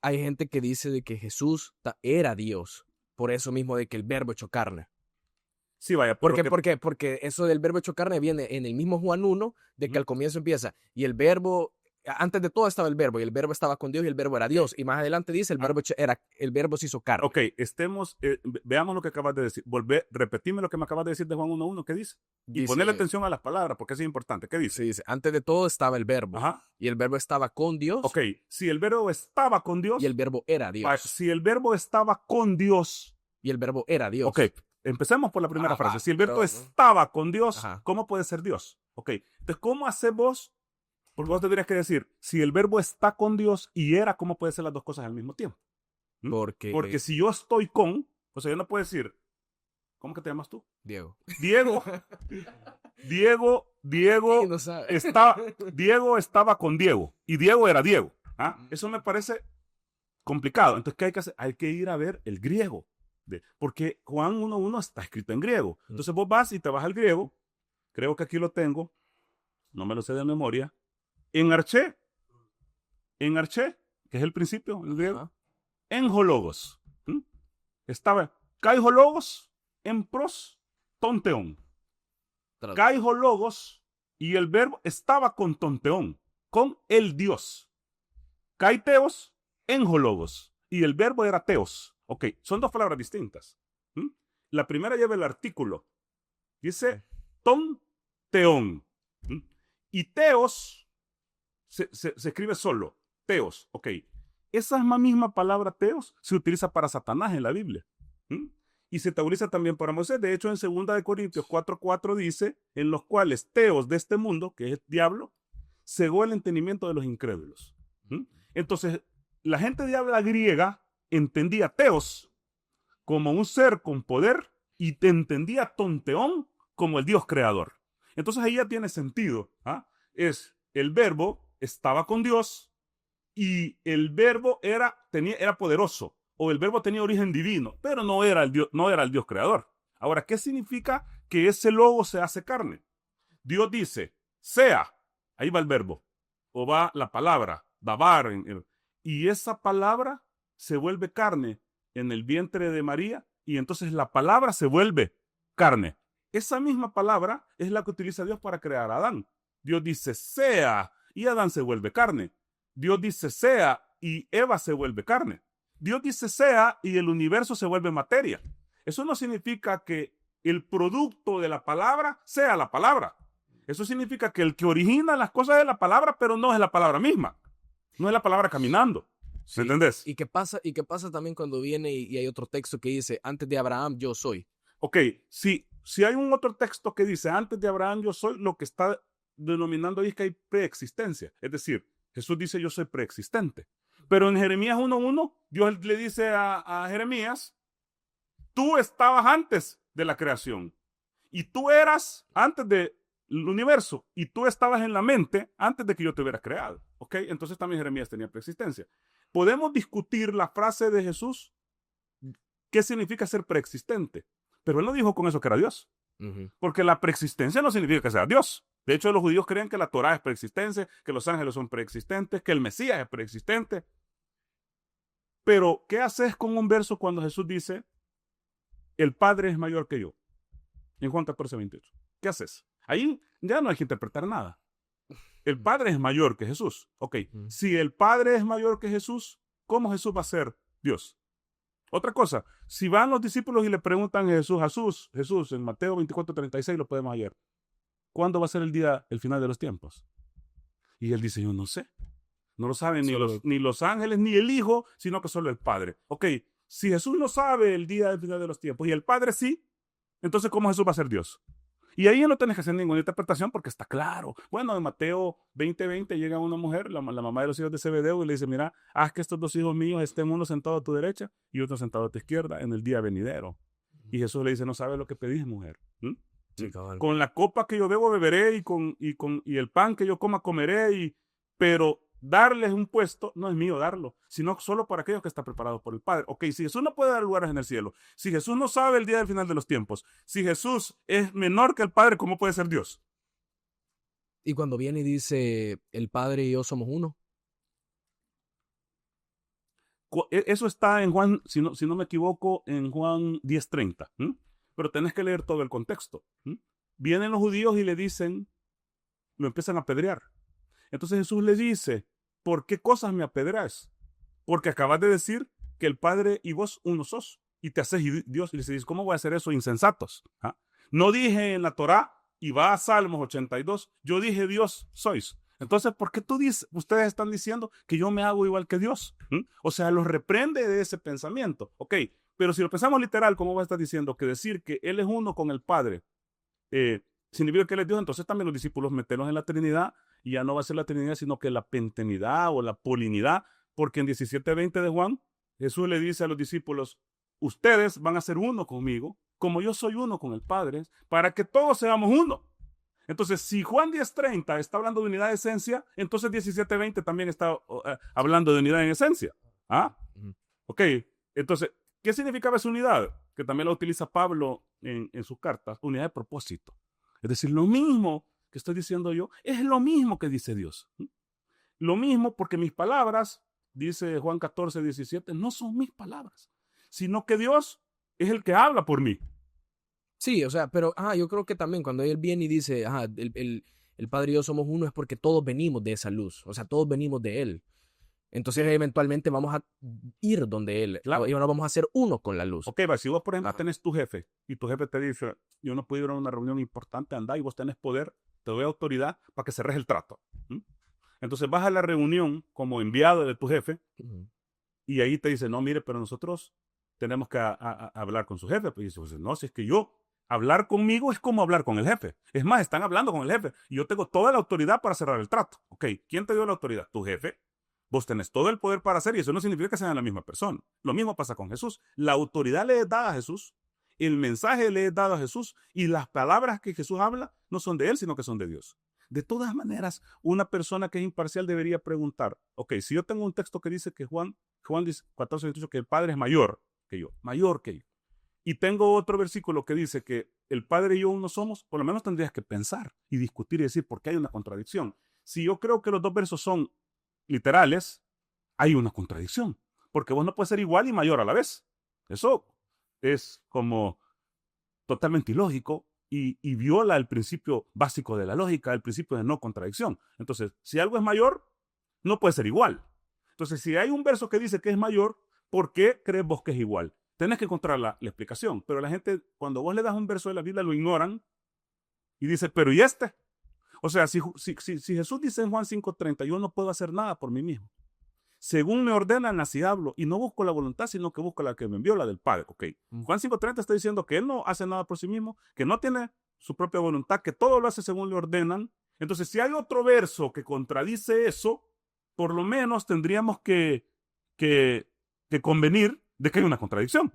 hay gente que dice de que Jesús era Dios, por eso mismo de que el verbo hecho carne. Sí, vaya, ¿Por pero qué? ¿Por qué? Porque eso del verbo hecho carne viene en el mismo Juan 1, de que al comienzo empieza, y el verbo, antes de todo estaba el verbo, y el verbo estaba con Dios, y el verbo era Dios, y más adelante dice, el verbo se hizo carne. Ok, veamos lo que acabas de decir. Repetime lo que me acabas de decir de Juan 1:1, ¿qué dice? Y ponerle Dice, atención a las palabras, porque eso es importante. ¿Qué dice? se dice, antes de todo estaba el verbo, Ajá. y el verbo estaba con Dios, Ok, si el verbo estaba con y el Dios, verbo era Dios, si el verbo estaba con Dios, y el verbo era Dios. ok, empecemos por la primera frase. Si el verbo pero- estaba con Dios, Ajá. ¿cómo puede ser Dios? Ok, entonces, ¿cómo haces vos? Porque vos tendrías que decir, si el verbo está con Dios y era, ¿cómo puede ser las dos cosas al mismo tiempo? ¿Mm? Porque si yo estoy con, o sea, yo no puedo decir, ¿cómo que te llamas tú? Diego. Diego, Sí, no sabe. Diego estaba con Diego y Diego era Diego. ¿Ah? Eso me parece complicado. Entonces, ¿qué hay que hacer? Hay que ir a ver el griego. Porque Juan 1:1 está escrito en griego. Entonces vos vas y te vas al griego. Creo que aquí lo tengo. No me lo sé de memoria. En arché, que es el principio en griego. Ajá. Enjologos. Estaba kaijologos en pros tonteón. Kaijologos y el verbo estaba con tonteón, con el Dios. Kaiteos, enjologos y el verbo era teos. Ok, son dos palabras distintas. La primera lleva el artículo. Dice tonteón. Y teos se escribe solo. Teos, ok. Esa misma palabra teos se utiliza para Satanás en la Biblia. Y se utiliza también para Moisés. De hecho, en 2 Corintios 4:4 dice, en los cuales teos de este mundo, que es diablo, cegó el entendimiento de los incrédulos. Entonces, la gente de habla griega entendía teos como un ser con poder y te entendía tonteón como el Dios creador. Entonces ahí ya tiene sentido. Es el verbo estaba con Dios y el verbo era poderoso o el verbo tenía origen divino, pero no era el Dios creador. Ahora, ¿qué significa que ese logo se hace carne? Dios dice, sea, ahí va el verbo, o va la palabra, dabar, y esa palabra se vuelve carne en el vientre de María, y entonces la palabra se vuelve carne. Esa misma palabra es la que utiliza Dios para crear a Adán. Dios dice, sea, y Adán se vuelve carne. Dios dice, sea, y Eva se vuelve carne. Dios dice, sea, y el universo se vuelve materia. Eso no significa que el producto de la palabra sea la palabra. Eso significa que el que origina las cosas es la palabra, pero no es la palabra misma. No es la palabra caminando. Sí. ¿Me entendés? ¿Y qué pasa también cuando viene y hay otro texto que dice, antes de Abraham yo soy? Ok, si hay un otro texto que dice, antes de Abraham yo soy, lo que está denominando ahí es que hay preexistencia. Es decir, Jesús dice yo soy preexistente. Pero en Jeremías 1:1, Dios le dice a Jeremías, tú estabas antes de la creación. Y tú eras antes del universo. Y tú estabas en la mente antes de que yo te hubiera creado. ¿Ok? Entonces también Jeremías tenía preexistencia. Podemos discutir la frase de Jesús, qué significa ser preexistente. Pero él no dijo con eso que era Dios. Porque la preexistencia no significa que sea Dios. De hecho, los judíos creen que la Torá es preexistente, que los ángeles son preexistentes, que el Mesías es preexistente. Pero, ¿qué haces con un verso cuando Jesús dice, el Padre es mayor que yo? En Juan 14:28. ¿Qué haces? Ahí ya no hay que interpretar nada. El Padre es mayor que Jesús. Ok, si el Padre es mayor que Jesús, ¿cómo Jesús va a ser Dios? Otra cosa, si van los discípulos y le preguntan a Jesús, en Mateo 24:36 lo podemos hallar, ¿cuándo va a ser el final de los tiempos? Y él dice, yo no sé. No lo saben ni los ángeles ni el Hijo, sino que solo el Padre. Ok, si Jesús no sabe el día del final de los tiempos y el Padre sí, entonces ¿cómo Jesús va a ser Dios? Y ahí no tienes que hacer ninguna interpretación porque está claro. Bueno, en Mateo 20:20 llega una mujer, la mamá de los hijos de Zebedeo, y le dice, mira, haz que estos dos hijos míos estén uno sentado a tu derecha y otro sentado a tu izquierda en el día venidero. Y Jesús le dice, no sabes lo que pedís, mujer. Sí, cabal. Con la copa que yo bebo, beberé, y el pan que yo coma, comeré, pero darles un puesto no es mío darlo, sino solo para aquellos que están preparados por el Padre. Ok, si Jesús no puede dar lugares en el cielo, si Jesús no sabe el día del final de los tiempos, si Jesús es menor que el Padre, ¿cómo puede ser Dios? Y cuando viene y dice, el Padre y yo somos uno. Eso está en Juan, si no me equivoco, en Juan 10:30. Pero tenés que leer todo el contexto. Vienen los judíos y le dicen, lo empiezan a apedrear. Entonces Jesús le dice, ¿por qué cosas me apedreas? Porque acabas de decir que el Padre y vos uno sos y te haces Dios. Y le dice, ¿cómo voy a hacer eso, insensatos? No dije en la Torá, y va a Salmos 82, yo dije Dios sois. Entonces, ¿por qué ustedes están diciendo que yo me hago igual que Dios? O sea, los reprende de ese pensamiento. Ok, pero si lo pensamos literal, ¿cómo va a estar diciendo que decir que Él es uno con el Padre significa que Él es Dios? Entonces también los discípulos meterlos en la Trinidad y ya no va a ser la Trinidad, sino que la pentenidad o la polinidad, porque en 17:20 de Juan, Jesús le dice a los discípulos, ustedes van a ser uno conmigo, como yo soy uno con el Padre, para que todos seamos uno. Entonces, si Juan 10:30 está hablando de unidad de esencia, entonces 17:20 también está hablando de unidad en esencia. Ok, entonces, ¿qué significaba esa unidad? Que también la utiliza Pablo en sus cartas, unidad de propósito. Es decir, lo mismo que estoy diciendo yo, es lo mismo que dice Dios. Lo mismo porque mis palabras, dice Juan 14:17, no son mis palabras, sino que Dios es el que habla por mí. Sí, o sea, pero yo creo que también cuando Él viene y dice, el Padre y yo somos uno, es porque todos venimos de esa luz, o sea, todos venimos de Él. Entonces, eventualmente vamos a ir donde Él, Claro. y ahora vamos a ser uno con la luz. Ok, va, si vos, por ejemplo, tenés tu jefe y tu jefe te dice, yo no puedo ir a una reunión importante, anda, y vos tenés poder, te doy autoridad para que cerres el trato. Entonces vas a la reunión como enviado de tu jefe y ahí te dice, no, mire, pero nosotros tenemos que hablar con su jefe. Pues dice, no, si es que hablar conmigo es como hablar con el jefe. Es más, están hablando con el jefe y yo tengo toda la autoridad para cerrar el trato. Ok, ¿quién te dio la autoridad? Tu jefe. Vos tenés todo el poder para hacer y eso no significa que sean la misma persona. Lo mismo pasa con Jesús. La autoridad le es dada a Jesús, el mensaje le es dado a Jesús y las palabras que Jesús habla no son de él, sino que son de Dios. De todas maneras, una persona que es imparcial debería preguntar, ok, si yo tengo un texto que dice que Juan 14:18, que el Padre es mayor que yo, y tengo otro versículo que dice que el Padre y yo uno somos, por lo menos tendrías que pensar y discutir y decir por qué hay una contradicción. Si yo creo que los dos versos son literales, hay una contradicción, porque vos no puedes ser igual y mayor a la vez. Eso es como totalmente ilógico y viola el principio básico de la lógica, el principio de no contradicción. Entonces, si algo es mayor, no puede ser igual. Entonces, si hay un verso que dice que es mayor, ¿por qué crees vos que es igual? Tenés que encontrar la explicación, pero la gente, cuando vos le das un verso de la Biblia, lo ignoran y dice, pero ¿y este? O sea, si Jesús dice en Juan 5:30, yo no puedo hacer nada por mí mismo. Según me ordenan, así hablo, y no busco la voluntad, sino que busco la que me envió, la del Padre. Ok. Juan 5:30 está diciendo que él no hace nada por sí mismo, que no tiene su propia voluntad, que todo lo hace según le ordenan. Entonces, si hay otro verso que contradice eso, por lo menos tendríamos que convenir de que hay una contradicción.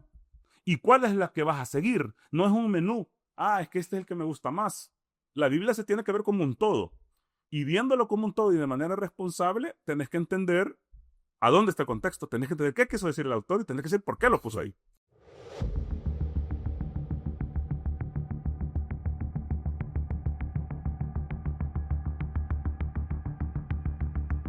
¿Y cuál es la que vas a seguir? No es un menú. Es que este es el que me gusta más. La Biblia se tiene que ver como un todo. Y viéndolo como un todo y de manera responsable, tenés que entender a dónde está el contexto, tenés que entender qué quiso decir el autor y tenés que decir por qué lo puso ahí.